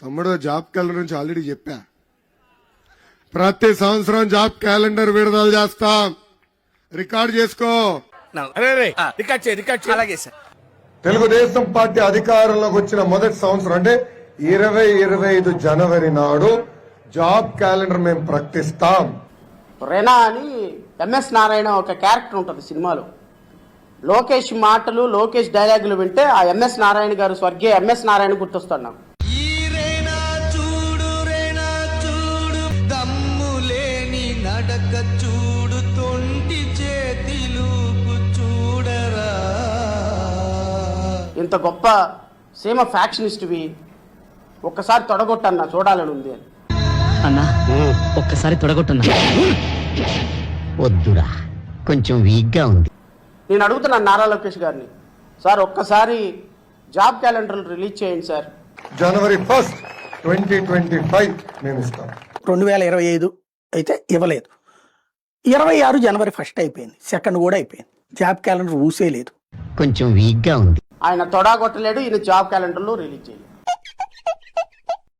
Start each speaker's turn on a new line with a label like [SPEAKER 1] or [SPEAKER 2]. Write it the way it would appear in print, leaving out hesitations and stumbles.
[SPEAKER 1] తమ్ముడు job calendar నుంచి already చెప్పా. ప్రతి సంవత్సరం జాబ్ క్యాలెండర్ విడుదల చేస్తాం. రికార్డ్ చేసుకో.
[SPEAKER 2] అలాగే సార్.
[SPEAKER 1] తెలుగుదేశం పార్టీ అధికారంలోకి వచ్చిన మొదటి సంవత్సరం అంటే 2025 జనవరి నాడు జాబ్ క్యాలెండర్ మేము ప్రకటిస్తాం.
[SPEAKER 3] రెనా అని ఎంఎస్ నారాయణ ఒక క్యారెక్టర్ ఉంటుంది సినిమాలో. లోకేష్ మాటలు, లోకేష్ డైలాగులు వింటే ఆ ఎంఎస్ నారాయణ గారు, స్వర్గీయ ఎంఎస్ నారాయణ గుర్తొస్తాడు నాకు.
[SPEAKER 2] నడక చూడు, తొంటి చేతిలుపు చూడరా.
[SPEAKER 3] ఇంత గొప్ప సీమ ఫ్యాక్షనిస్ట్వి ఒక్కసారి తొడగొట్టన్నా, చూడాలని ఉంది అని.
[SPEAKER 4] అన్నా ఒక్కసారి తొడగొట్టన్నా.
[SPEAKER 5] వద్దురా, కొంచెం వీక్ గా ఉంది.
[SPEAKER 3] నేను అడుగుతున్నాను నారా లోకేష్ గారిని, సార్ ఒక్కసారి జాబ్ క్యాలెండర్ రిలీజ్ చేయండి సార్.
[SPEAKER 1] జనవరి 1, 2025 మేము ఇస్తాం.
[SPEAKER 6] 2025 అయితే ఇవ్వలేదు. 26 జనవరి 1 అయిపోయింది, 2 కూడా అయిపోయింది. జాబ్ క్యాలెండర్ ఊసే లేదు.
[SPEAKER 5] కొంచెం వీక్ గా ఉంది.
[SPEAKER 3] ఆయన తొడగొట్టలేడు, ఈయన జాబ్ క్యాలెండర్లో రిలీజ్ చేయలేదు.